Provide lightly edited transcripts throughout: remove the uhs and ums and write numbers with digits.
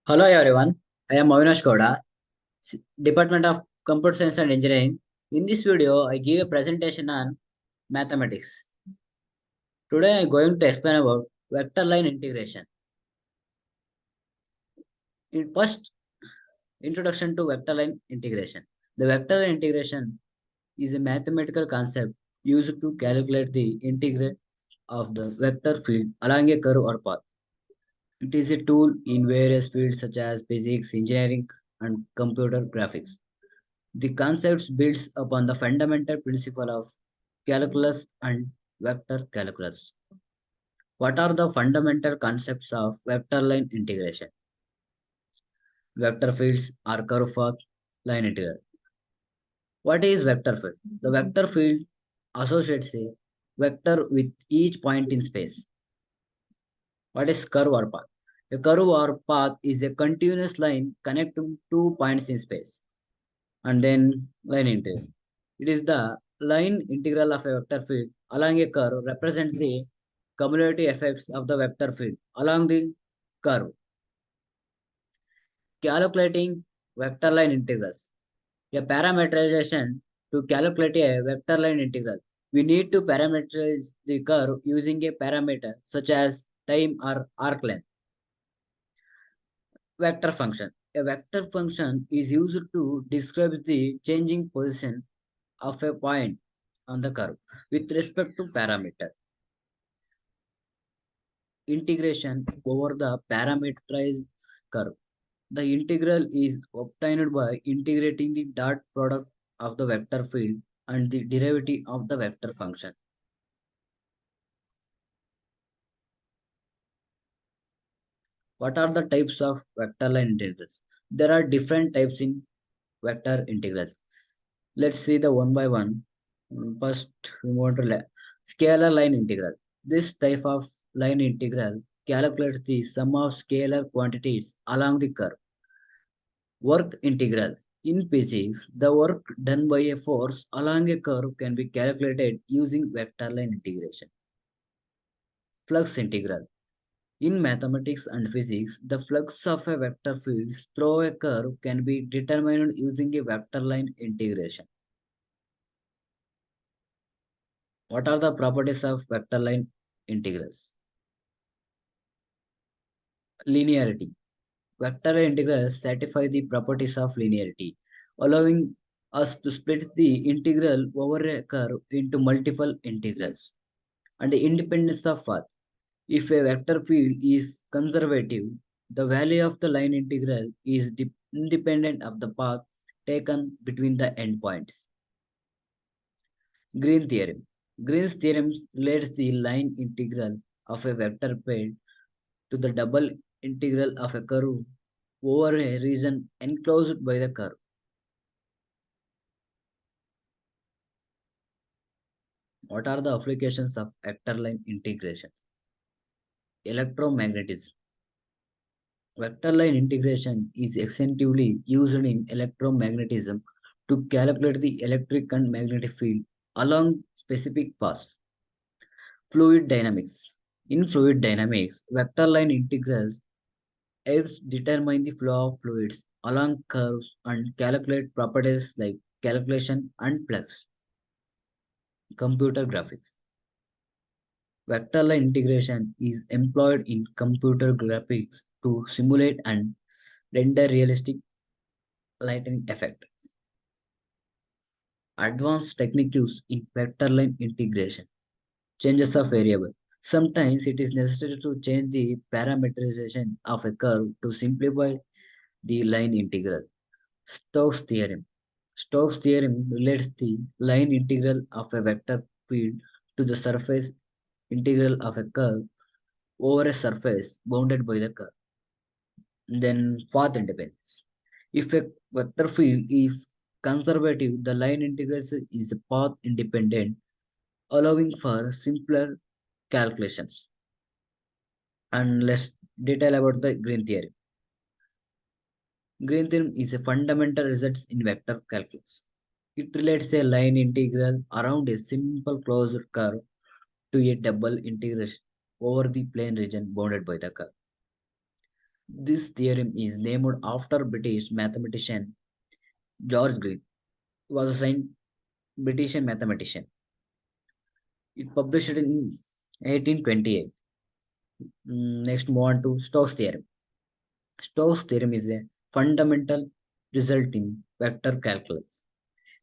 Hello everyone, I am Avinash Gowda, Department of Computer Science and Engineering. In this video, I give a presentation on mathematics. Today I am going to explain about vector line integration. In first, introduction to vector line integration. The vector line integration is a mathematical concept used to calculate the integral of the vector field along a curve or path. It is a tool in various fields such as physics, engineering, and computer graphics. The concept builds upon the fundamental principle of calculus and vector calculus. What are the fundamental concepts of vector line integration? Vector fields are curve path line integral. What is vector field? The vector field associates a vector with each point in space. What is curve or path? A curve or path is a continuous line connecting two points in space. And then line integral. It is the line integral of a vector field along a curve represents the cumulative effects of the vector field along the curve. Calculating vector line integrals. A parameterization to calculate a vector line integral. We need to parameterize the curve using a parameter such as time or arc length. Vector function. A vector function is used to describe the changing position of a point on the curve with respect to parameter. Integration over the parameterized curve. The integral is obtained by integrating the dot product of the vector field and the derivative of the vector function. What are the types of vector line integrals? There are different types in vector integrals. Let's see the one by one. First, we want to scalar line integral. This type of line integral calculates the sum of scalar quantities along the curve. Work integral. In physics, the work done by a force along a curve can be calculated using vector line integration. Flux integral. In mathematics and physics, the flux of a vector field through a curve can be determined using a vector line integration. What are the properties of vector line integrals? Linearity. Vector line integrals satisfy the properties of linearity, allowing us to split the integral over a curve into multiple integrals. And the independence of path. If a vector field is conservative, the value of the line integral is independent of the path taken between the endpoints. Green theorem. Green's theorem relates the line integral of a vector field to the double integral of a curve over a region enclosed by the curve. What are the applications of vector line integration? Electromagnetism. Vector line integration is extensively used in electromagnetism to calculate the electric and magnetic field along specific paths. Fluid dynamics. In fluid dynamics, vector line integrals helps determine the flow of fluids along curves and calculate properties like calculation and flux. Computer graphics. Vector line integration is employed in computer graphics to simulate and render realistic lighting effect. Advanced techniques in vector line integration. Changes of variable. Sometimes it is necessary to change the parameterization of a curve to simplify the line integral. Stokes theorem. Stokes theorem relates the line integral of a vector field to the surface integral of a curve over a surface bounded by the curve. Then path independence. If a vector field is conservative, the line integral is path independent, allowing for simpler calculations. And let's detail about the green theorem. Green theorem is a fundamental result in vector calculus. It relates a line integral around a simple closed curve to a double integration over the plane region bounded by the curve. This theorem is named after British mathematician George Green, was a British mathematician. It published in 1828. Next, move on to Stokes theorem. Stokes theorem is a fundamental result in vector calculus.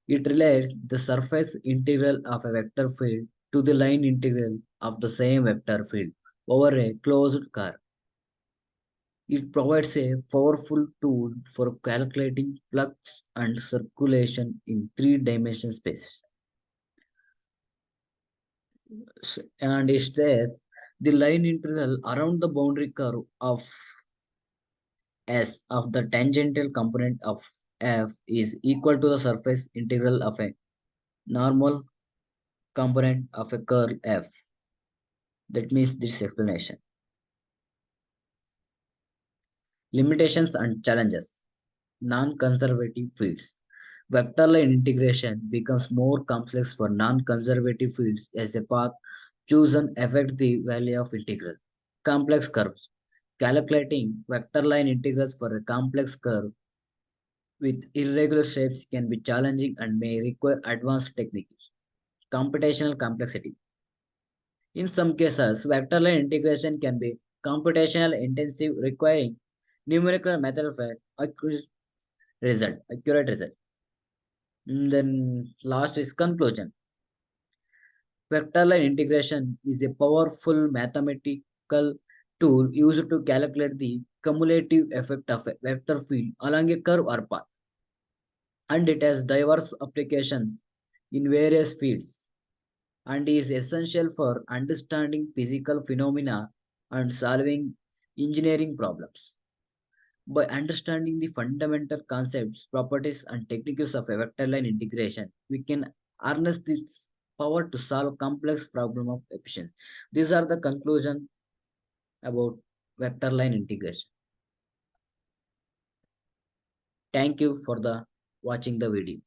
It relates the surface integral of a vector field to the line integral of the same vector field over a closed curve. It provides a powerful tool for calculating flux and circulation in three-dimensional space. And it says the line integral around the boundary curve of S of the tangential component of F is equal to the surface integral of a normal component of a curve F. That means this explanation. Limitations and challenges. Non-conservative fields. Vector line integration becomes more complex for non-conservative fields as a path chosen affects the value of integral. Complex curves. Calculating vector line integrals for a complex curve with irregular shapes can be challenging and may require advanced techniques. Computational complexity. In some cases, vector line integration can be computational intensive, requiring numerical method for accurate result. Then last is conclusion. Vector line integration is a powerful mathematical tool used to calculate the cumulative effect of a vector field along a curve or path, and it has diverse applications in various fields and is essential for understanding physical phenomena and solving engineering problems. By understanding the fundamental concepts, properties, and techniques of a vector line integration, we can harness this power to solve complex problem of efficiency. These are the conclusion about vector line integration. Thank you for the watching the video.